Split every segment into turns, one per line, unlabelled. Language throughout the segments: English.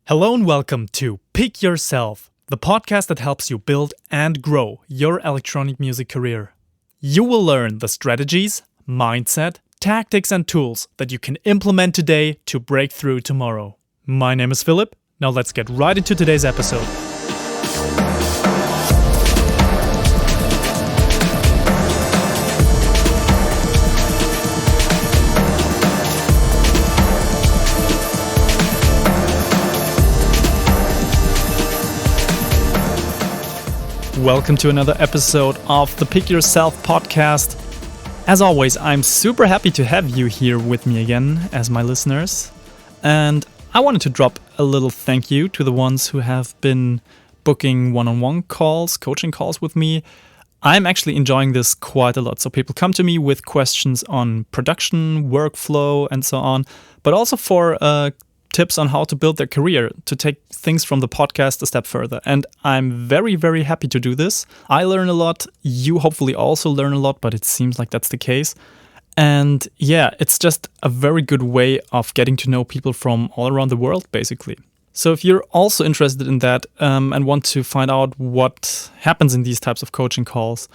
Hello and welcome to Pick Yourself, the podcast that helps you build and grow your electronic music career. You will learn the strategies, mindset, tactics, and tools that you can implement today to break through tomorrow. My name is Philip. Now let's get right into today's episode. Welcome to another episode of the Pick Yourself podcast. As always, I'm super happy to have you here with me again as my listeners. And I wanted to drop a little thank you to the ones who have been booking one-on-one calls, coaching calls with me. I'm actually enjoying this quite a lot. So people come to me with questions on production, workflow, and so on, but also for tips on how to build their career, to take things from the podcast a step further. And I'm very, very happy to do this. I learn a lot. You hopefully also learn a lot, but it seems like that's the case. And yeah, it's just a very good way of getting to know people from all around the world, basically. So if you're also interested in that and want to find out what happens in these types of coaching calls,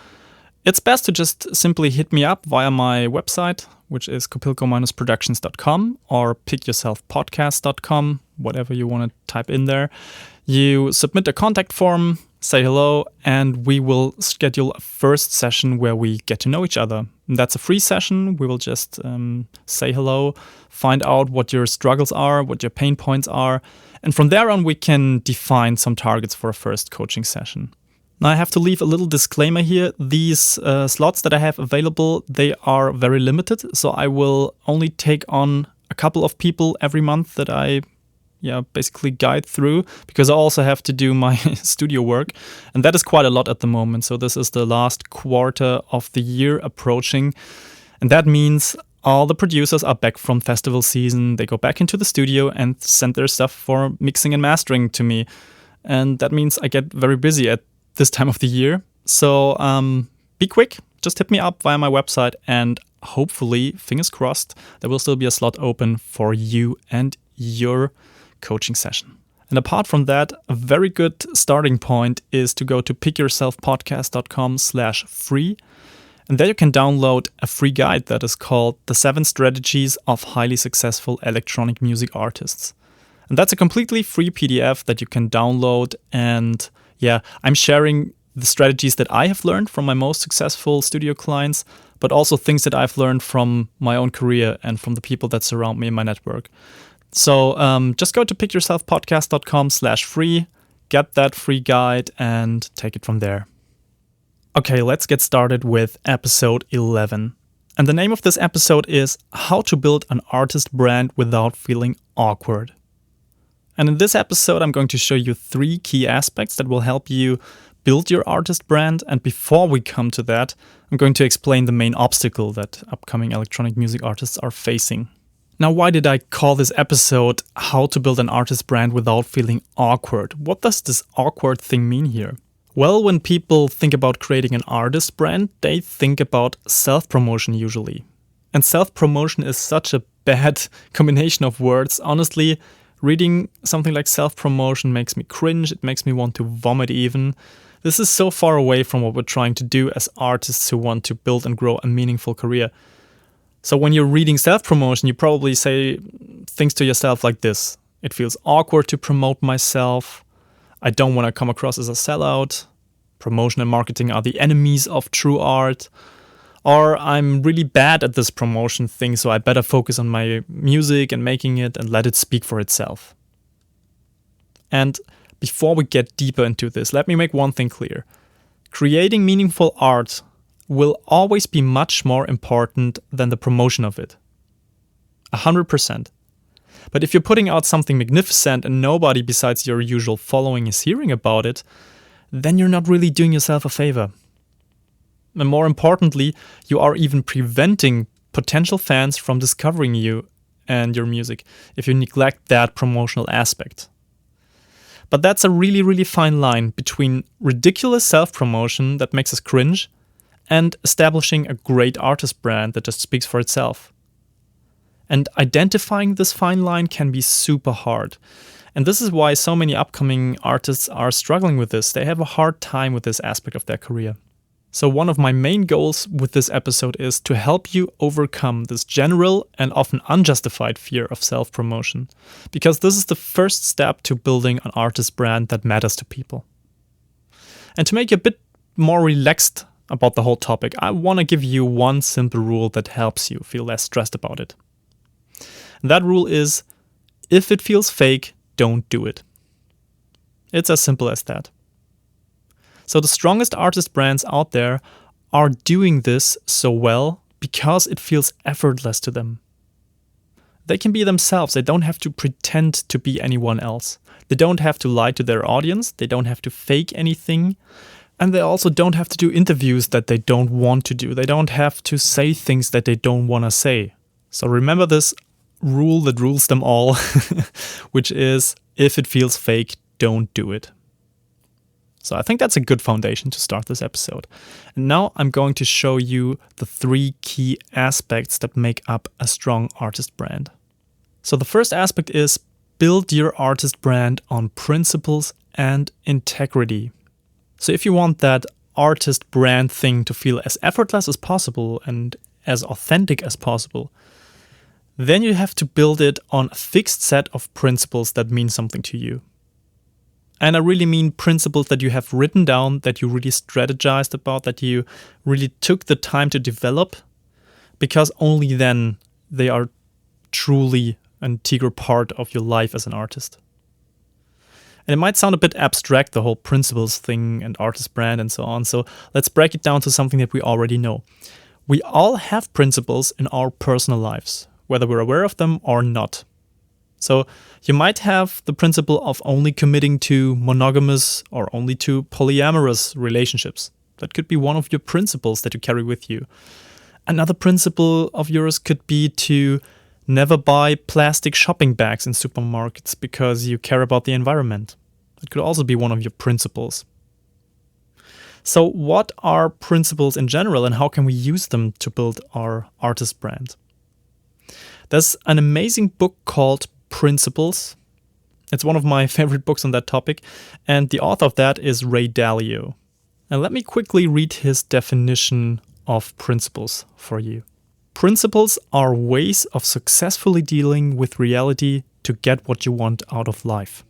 it's best to just simply hit me up via my website, which is kopilko-productions.com or pickyourselfpodcast.com, whatever you want to type in there. You submit a contact form, say hello, and we will schedule a first session where we get to know each other. And that's a free session. We will just say hello, find out what your struggles are, what your pain points are, and from there on we can define some targets for a first coaching session. Now I have to leave a little disclaimer here. These slots that I have available, they are very limited. So I will only take on a couple of people every month that I basically guide through, because I also have to do my studio work. And that is quite a lot at the moment. So this is the last quarter of the year approaching. And that means all the producers are back from festival season. They go back into the studio and send their stuff for mixing and mastering to me. And that means I get very busy at this time of the year. So be quick, just hit me up via my website, and hopefully, fingers crossed, there will still be a slot open for you and your coaching session. And apart from that, a very good starting point is to go to pickyourselfpodcast.com/free. And there you can download a free guide that is called The 7 Strategies of Highly Successful Electronic Music Artists. And that's a completely free PDF that you can download. And yeah, I'm sharing the strategies that I have learned from my most successful studio clients, but also things that I've learned from my own career and from the people that surround me in my network. So just go to pickyourselfpodcast.com/free, get that free guide, and take it from there. Okay, let's get started with episode 11. And the name of this episode is How to Build an Artist Brand Without Feeling Awkward. And in this episode, I'm going to show you 3 key aspects that will help you build your artist brand. And before we come to that, I'm going to explain the main obstacle that upcoming electronic music artists are facing. Now, why did I call this episode How to Build an Artist Brand Without Feeling Awkward? What does this awkward thing mean here? Well, when people think about creating an artist brand, they think about self-promotion usually. And self-promotion is such a bad combination of words. Honestly, reading something like self-promotion makes me cringe. It makes me want to vomit even. This is so far away from what we're trying to do as artists who want to build and grow a meaningful career. So when you're reading self-promotion, you probably say things to yourself like this. It feels awkward to promote myself. I don't want to come across as a sellout. Promotion and marketing are the enemies of true art. Or I'm really bad at this promotion thing, so I better focus on my music and making it and let it speak for itself. And before we get deeper into this, let me make one thing clear. Creating meaningful art will always be much more important than the promotion of it. 100%. But if you're putting out something magnificent and nobody besides your usual following is hearing about it, then you're not really doing yourself a favor. And more importantly, you are even preventing potential fans from discovering you and your music if you neglect that promotional aspect. But that's a really, really fine line between ridiculous self-promotion that makes us cringe and establishing a great artist brand that just speaks for itself. And identifying this fine line can be super hard. And this is why so many upcoming artists are struggling with this. They have a hard time with this aspect of their career. So one of my main goals with this episode is to help you overcome this general and often unjustified fear of self-promotion, because this is the first step to building an artist brand that matters to people. And to make you a bit more relaxed about the whole topic, I want to give you one simple rule that helps you feel less stressed about it. And that rule is, if it feels fake, don't do it. It's as simple as that. So the strongest artist brands out there are doing this so well because it feels effortless to them. They can be themselves. They don't have to pretend to be anyone else. They don't have to lie to their audience. They don't have to fake anything. And they also don't have to do interviews that they don't want to do. They don't have to say things that they don't want to say. So remember this rule that rules them all, which is, if it feels fake, don't do it. So I think that's a good foundation to start this episode. And now I'm going to show you the 3 key aspects that make up a strong artist brand. So the first aspect is build your artist brand on principles and integrity. So if you want that artist brand thing to feel as effortless as possible and as authentic as possible, then you have to build it on a fixed set of principles that mean something to you. And I really mean principles that you have written down, that you really strategized about, that you really took the time to develop, because only then they are truly an integral part of your life as an artist. And it might sound a bit abstract, the whole principles thing and artist brand and so on. So let's break it down to something that we already know. We all have principles in our personal lives, whether we're aware of them or not. So you might have the principle of only committing to monogamous or only to polyamorous relationships. That could be one of your principles that you carry with you. Another principle of yours could be to never buy plastic shopping bags in supermarkets because you care about the environment. That could also be one of your principles. So what are principles in general, and how can we use them to build our artist brand? There's an amazing book called Principles. It's one of my favorite books on that topic, and the author of that is Ray Dalio. And let me quickly read his definition of principles for you. Principles are ways of successfully dealing with reality to get what you want out of life.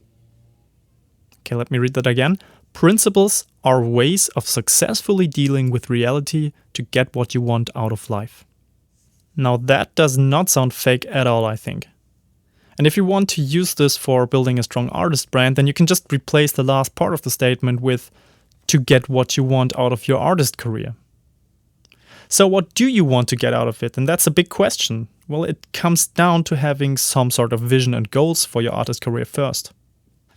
Okay, let me read that again. Principles are ways of successfully dealing with reality to get what you want out of life. Now that does not sound fake at all, I think. And if you want to use this for building a strong artist brand, then you can just replace the last part of the statement with to get what you want out of your artist career. So what do you want to get out of it? And that's a big question. Well, it comes down to having some sort of vision and goals for your artist career first.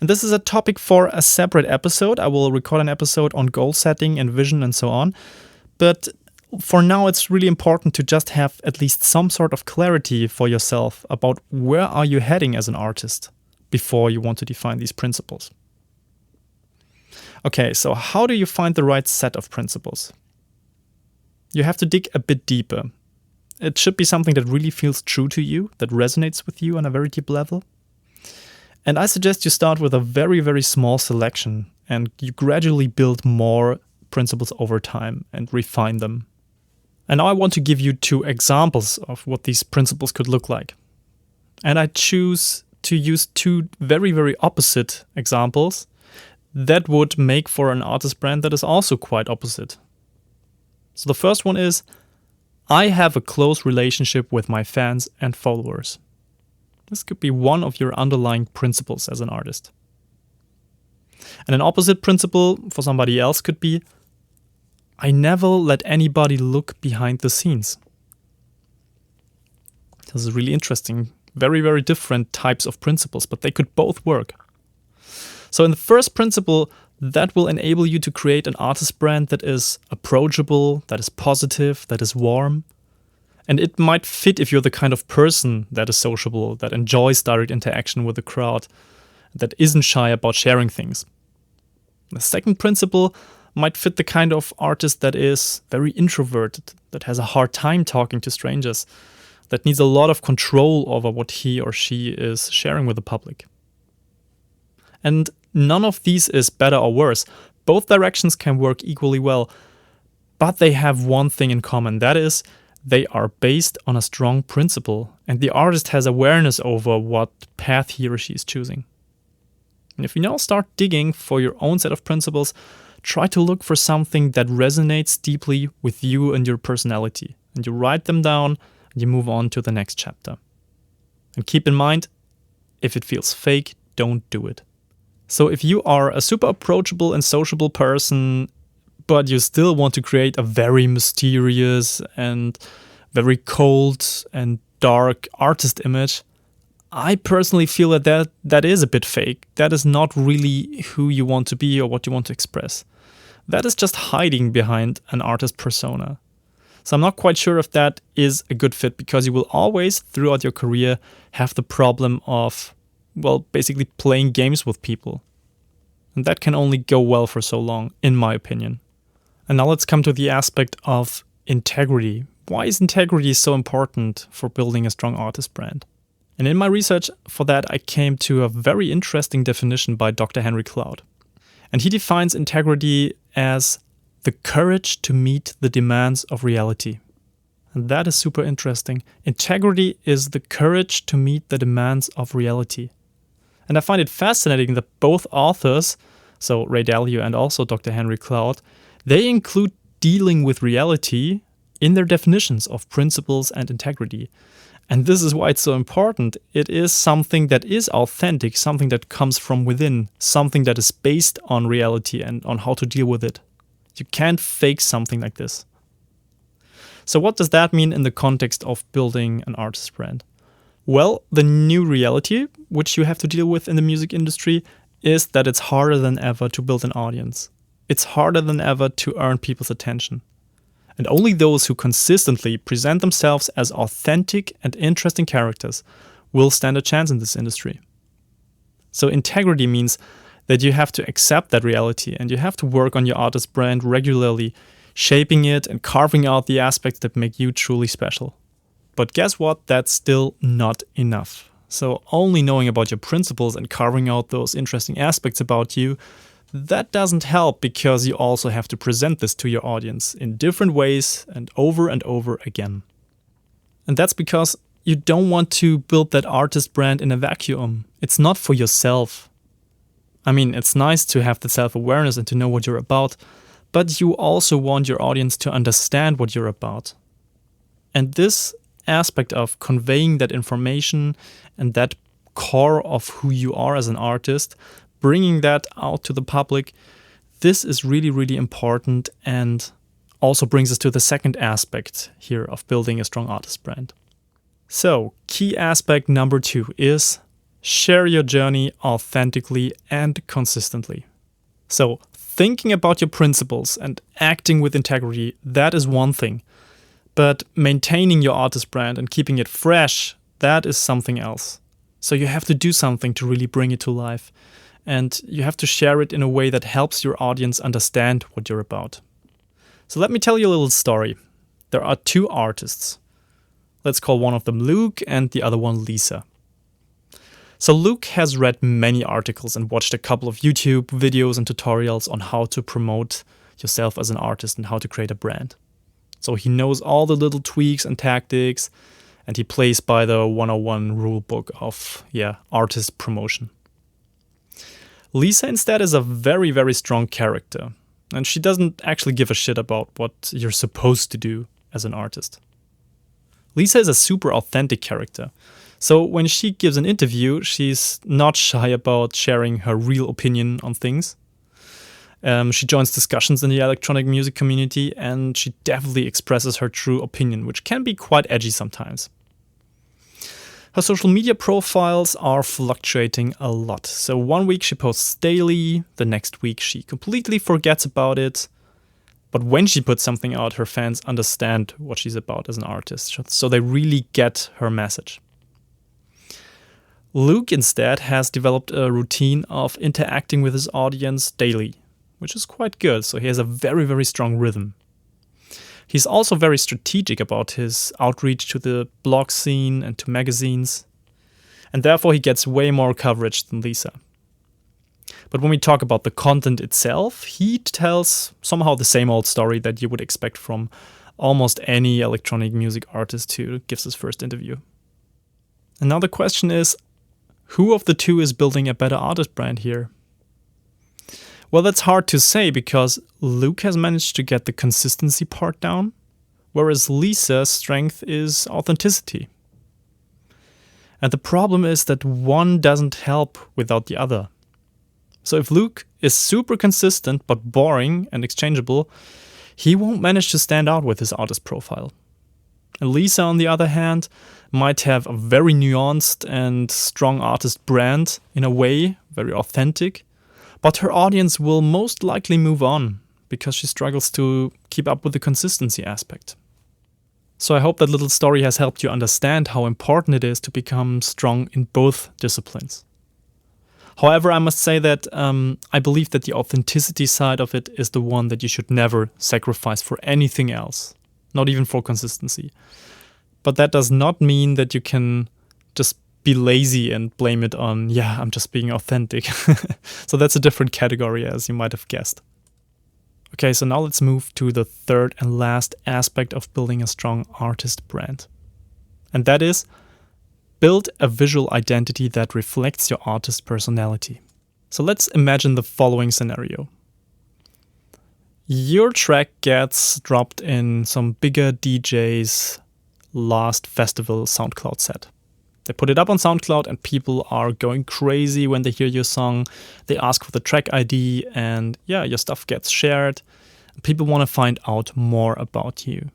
And this is a topic for a separate episode. I will record an episode on goal setting and vision and so on. But for now, it's really important to just have at least some sort of clarity for yourself about where are you heading as an artist before you want to define these principles. Okay, so how do you find the right set of principles? You have to dig a bit deeper. It should be something that really feels true to you, that resonates with you on a very deep level. And I suggest you start with a very, very small selection and you gradually build more principles over time and refine them. And now I want to give you 2 examples of what these principles could look like. And I choose to use 2 very, very opposite examples that would make for an artist brand that is also quite opposite. So the first one is, I have a close relationship with my fans and followers. This could be one of your underlying principles as an artist. And an opposite principle for somebody else could be, I never let anybody look behind the scenes. This is really interesting. Very, very different types of principles, but they could both work. So in the first principle, that will enable you to create an artist brand that is approachable, that is positive, that is warm. And it might fit if you're the kind of person that is sociable, that enjoys direct interaction with the crowd, that isn't shy about sharing things. The second principle might fit the kind of artist that is very introverted, that has a hard time talking to strangers, that needs a lot of control over what he or she is sharing with the public. And none of these is better or worse. Both directions can work equally well, but they have one thing in common. That is, they are based on a strong principle, and the artist has awareness over what path he or she is choosing. And if you now start digging for your own set of principles, try to look for something that resonates deeply with you and your personality. And you write them down, and you move on to the next chapter. And keep in mind, if it feels fake, don't do it. So if you are a super approachable and sociable person, but you still want to create a very mysterious and very cold and dark artist image, I personally feel that is a bit fake. That is not really who you want to be or what you want to express. That is just hiding behind an artist persona. So I'm not quite sure if that is a good fit, because you will always, throughout your career, have the problem of, well, basically playing games with people. And that can only go well for so long, in my opinion. And now let's come to the aspect of integrity. Why is integrity so important for building a strong artist brand? And in my research for that, I came to a very interesting definition by Dr. Henry Cloud. And he defines integrity as the courage to meet the demands of reality. And that is super interesting. Integrity is the courage to meet the demands of reality. And I find it fascinating that both authors, so Ray Dalio and also Dr. Henry Cloud, they include dealing with reality in their definitions of principles and integrity. And this is why it's so important. It is something that is authentic, something that comes from within, something that is based on reality and on how to deal with it. You can't fake something like this. So what does that mean in the context of building an artist brand? Well, the new reality, which you have to deal with in the music industry, is that it's harder than ever to build an audience. It's harder than ever to earn people's attention. And only those who consistently present themselves as authentic and interesting characters will stand a chance in this industry. So integrity means that you have to accept that reality, and you have to work on your artist brand regularly, shaping it and carving out the aspects that make you truly special. But guess what? That's still not enough. So only knowing about your principles and carving out those interesting aspects about you, that doesn't help, because you also have to present this to your audience in different ways and over again. And that's because you don't want to build that artist brand in a vacuum. It's not for yourself. I mean, it's nice to have the self-awareness and to know what you're about, but you also want your audience to understand what you're about. And this aspect of conveying that information and that core of who you are as an artist, bringing that out to the public, this is really, really important, and also brings us to the second aspect here of building a strong artist brand. So, key aspect number 2 is share your journey authentically and consistently. So, thinking about your principles and acting with integrity, that is one thing. But maintaining your artist brand and keeping it fresh, that is something else. So you have to do something to really bring it to life. And you have to share it in a way that helps your audience understand what you're about. So let me tell you a little story. There are 2 artists. Let's call one of them Luke and the other one Lisa. So Luke has read many articles and watched a couple of YouTube videos and tutorials on how to promote yourself as an artist and how to create a brand. So he knows all the little tweaks and tactics, and he plays by the 101 rule book of artist promotion. Lisa instead is a very, very strong character, and she doesn't actually give a shit about what you're supposed to do as an artist. Lisa is a super authentic character, so when she gives an interview, she's not shy about sharing her real opinion on things. She joins discussions in the electronic music community, and she definitely expresses her true opinion, which can be quite edgy sometimes. Her social media profiles are fluctuating a lot. So one week she posts daily, the next week she completely forgets about it. But when she puts something out, her fans understand what she's about as an artist, so they really get her message. Luke instead has developed a routine of interacting with his audience daily, which is quite good, so he has a very, very strong rhythm. He's also very strategic about his outreach to the blog scene and to magazines, and therefore he gets way more coverage than Lisa. But when we talk about the content itself, he tells somehow the same old story that you would expect from almost any electronic music artist who gives his first interview. Another question is, who of the two is building a better artist brand here? Well, that's hard to say because Luke has managed to get the consistency part down, whereas Lisa's strength is authenticity. And the problem is that one doesn't help without the other. So if Luke is super consistent but boring and exchangeable, he won't manage to stand out with his artist profile. And Lisa, on the other hand, might have a very nuanced and strong artist brand in a way, very authentic, but her audience will most likely move on because she struggles to keep up with the consistency aspect. So I hope that little story has helped you understand how important it is to become strong in both disciplines. However, I must say that I believe that the authenticity side of it is the one that you should never sacrifice for anything else, not even for consistency. But that does not mean that you can just be lazy and blame it on, I'm just being authentic. So that's a different category, as you might have guessed. Okay, so now let's move to the third and last aspect of building a strong artist brand. And that is, build a visual identity that reflects your artist personality. So let's imagine the following scenario. Your track gets dropped in some bigger DJ's last festival SoundCloud set. They put it up on SoundCloud and people are going crazy when they hear your song. They ask for the track ID and your stuff gets shared. People want to find out more about you.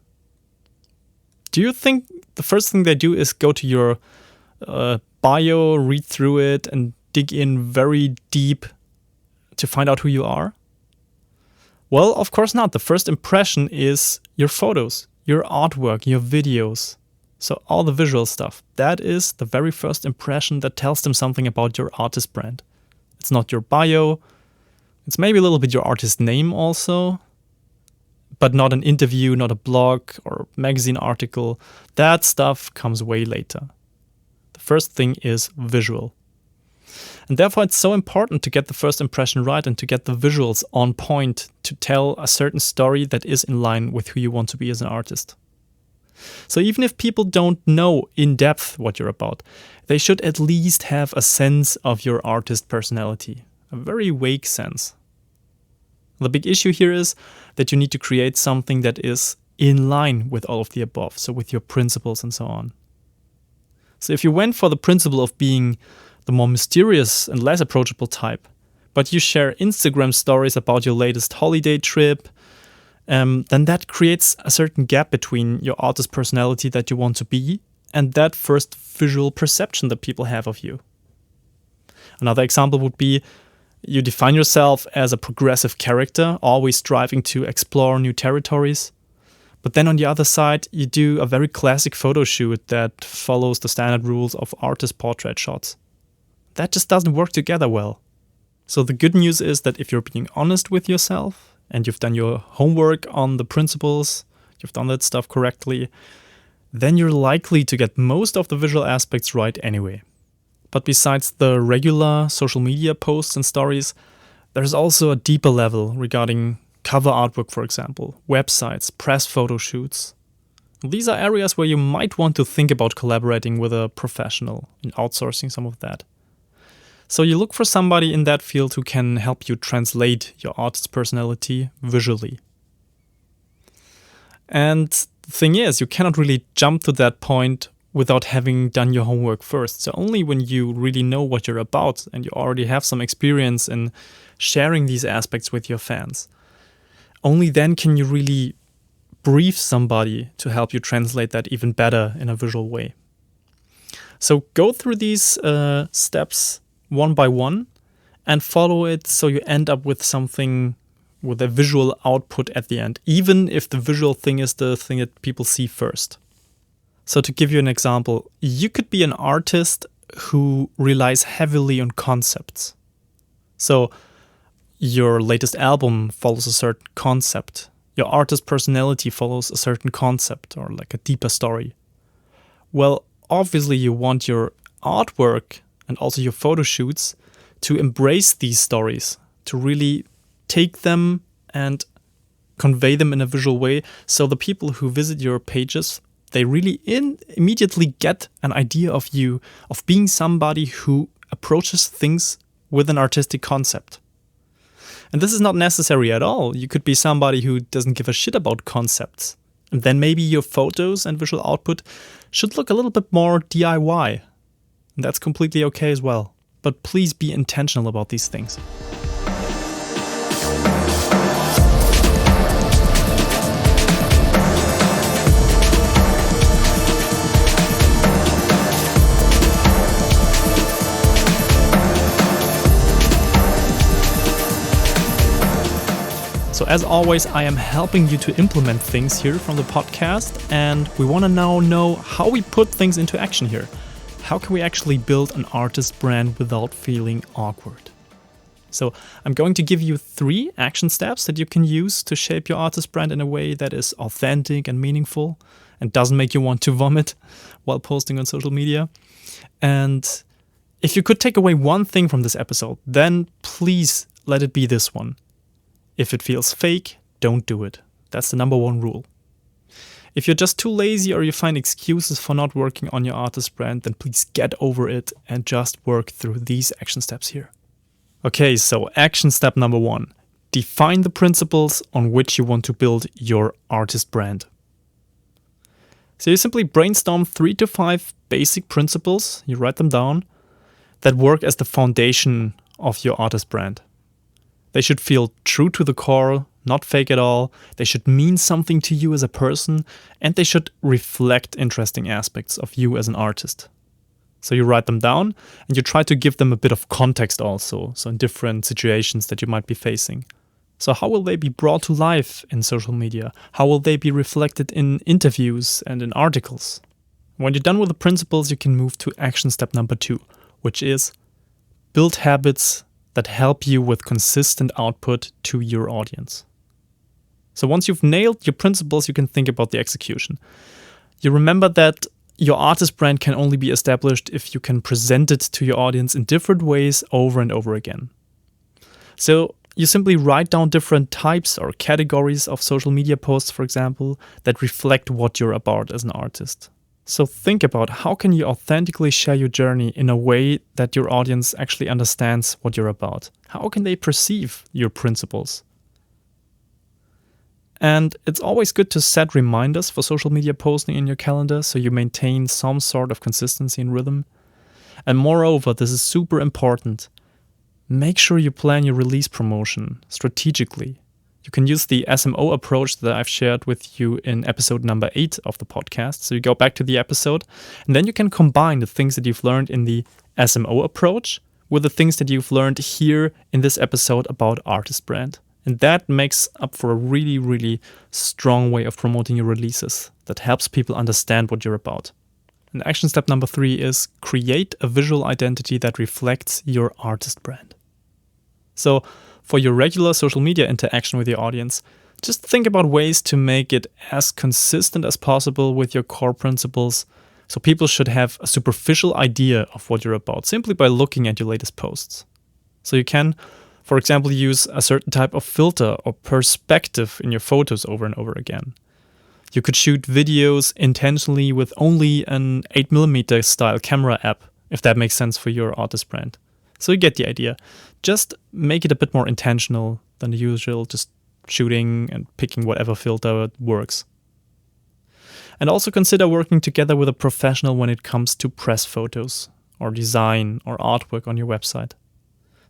Do you think the first thing they do is go to your bio, read through it and dig in very deep to find out who you are? Well, of course not. The first impression is your photos, your artwork, your videos. So all the visual stuff. That is the very first impression that tells them something about your artist brand. It's not your bio. It's maybe a little bit your artist name also, but not an interview, not a blog or magazine article. That stuff comes way later. The first thing is visual. And therefore it's so important to get the first impression right and to get the visuals on point to tell a certain story that is in line with who you want to be as an artist. So even if people don't know in depth what you're about, they should at least have a sense of your artist personality, a very vague sense. The big issue here is that you need to create something that is in line with all of the above, so with your principles and so on. So if you went for the principle of being the more mysterious and less approachable type, but you share Instagram stories about your latest holiday trip, then that creates a certain gap between your artist personality that you want to be and that first visual perception that people have of you. Another example would be you define yourself as a progressive character, always striving to explore new territories. But then on the other side, you do a very classic photo shoot that follows the standard rules of artist portrait shots. That just doesn't work together well. So the good news is that if you're being honest with yourself, and you've done your homework on the principles, you've done that stuff correctly, then you're likely to get most of the visual aspects right anyway. But besides the regular social media posts and stories, there's also a deeper level regarding cover artwork, for example, websites, press photo shoots. These are areas where you might want to think about collaborating with a professional and outsourcing some of that. So you look for somebody in that field who can help you translate your artist's personality visually. And the thing is, you cannot really jump to that point without having done your homework first. So only when you really know what you're about and you already have some experience in sharing these aspects with your fans, only then can you really brief somebody to help you translate that even better in a visual way. So go through these steps one by one and follow it so you end up with something with a visual output at the end, even if the visual thing is the thing that people see first. So to give you an example, you could be an artist who relies heavily on concepts. So your latest album follows a certain concept. Your artist personality follows a certain concept or like a deeper story. Well, obviously you want your artwork and also your photo shoots to embrace these stories, to really take them and convey them in a visual way, so the people who visit your pages, they really immediately get an idea of you, of being somebody who approaches things with an artistic concept. And this is not necessary at all. You could be somebody who doesn't give a shit about concepts. And then maybe your photos and visual output should look a little bit more DIY. And that's completely okay as well. But please be intentional about these things. So as always, I am helping you to implement things here from the podcast, and we want to now know how we put things into action here. How can we actually build an artist brand without feeling awkward? So I'm going to give you 3 action steps that you can use to shape your artist brand in a way that is authentic and meaningful and doesn't make you want to vomit while posting on social media. And if you could take away one thing from this episode, then please let it be this one. If it feels fake, don't do it. That's the number 1 rule. If you're just too lazy or you find excuses for not working on your artist brand, then please get over it and just work through these action steps here. Okay, so action step number 1. Define the principles on which you want to build your artist brand. So you simply brainstorm 3 to 5 basic principles, you write them down, that work as the foundation of your artist brand. They should feel true to the core, not fake at all. They should mean something to you as a person, and they should reflect interesting aspects of you as an artist. So you write them down, and you try to give them a bit of context also, so in different situations that you might be facing. So how will they be brought to life in social media? How will they be reflected in interviews and in articles? When you're done with the principles, you can move to action step number 2, which is build habits that help you with consistent output to your audience. So once you've nailed your principles, you can think about the execution. You remember that your artist brand can only be established if you can present it to your audience in different ways over and over again. So you simply write down different types or categories of social media posts, for example, that reflect what you're about as an artist. So think about how can you authentically share your journey in a way that your audience actually understands what you're about? How can they perceive your principles? And it's always good to set reminders for social media posting in your calendar so you maintain some sort of consistency and rhythm. And moreover, this is super important. Make sure you plan your release promotion strategically. You can use the SMO approach that I've shared with you in episode number 8 of the podcast. So you go back to the episode, and then you can combine the things that you've learned in the SMO approach with the things that you've learned here in this episode about artist brand. And that makes up for a really, really strong way of promoting your releases that helps people understand what you're about. And action step number 3 is create a visual identity that reflects your artist brand. So for your regular social media interaction with your audience, just think about ways to make it as consistent as possible with your core principles, so people should have a superficial idea of what you're about simply by looking at your latest posts. So you can, for example, use a certain type of filter or perspective in your photos over and over again. You could shoot videos intentionally with only an 8mm style camera app, if that makes sense for your artist brand. So you get the idea. Just make it a bit more intentional than the usual, just shooting and picking whatever filter works. And also consider working together with a professional when it comes to press photos or design or artwork on your website.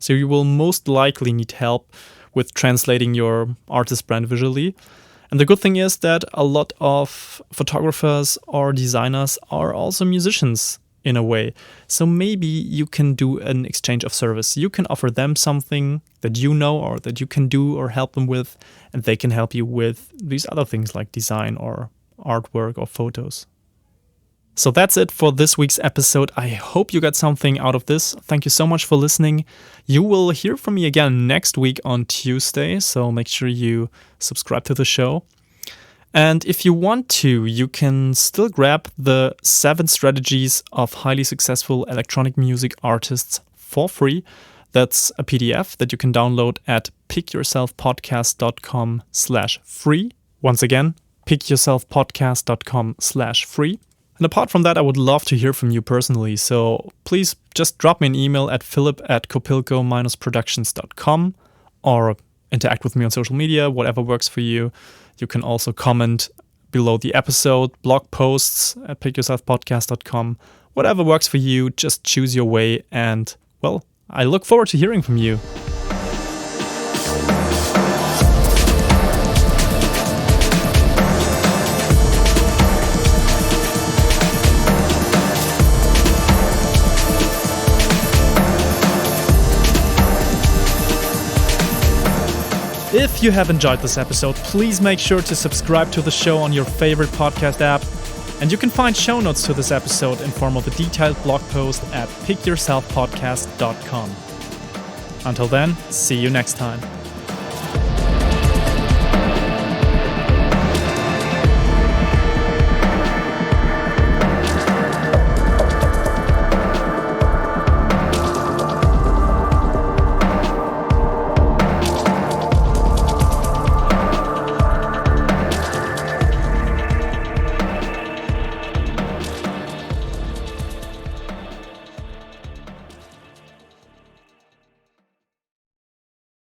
So you will most likely need help with translating your artist brand visually. And the good thing is that a lot of photographers or designers are also musicians in a way. So maybe you can do an exchange of service. You can offer them something that you know or that you can do or help them with, and they can help you with these other things like design or artwork or photos. So that's it for this week's episode. I hope you got something out of this. Thank you so much for listening. You will hear from me again next week on Tuesday, so make sure you subscribe to the show. And if you want to, you can still grab the 7 strategies of highly successful electronic music artists for free. That's a PDF that you can download at pickyourselfpodcast.com/free. Once again, pickyourselfpodcast.com/free. And apart from that, I would love to hear from you personally. So please just drop me an email at philip@copilco-productions.com or interact with me on social media, whatever works for you. You can also comment below the episode, blog posts at pickyourselfpodcast.com. Whatever works for you, just choose your way. And, well, I look forward to hearing from you. If you have enjoyed this episode, please make sure to subscribe to the show on your favorite podcast app. And you can find show notes to this episode in form of a detailed blog post at pickyourselfpodcast.com. Until then, see you next time.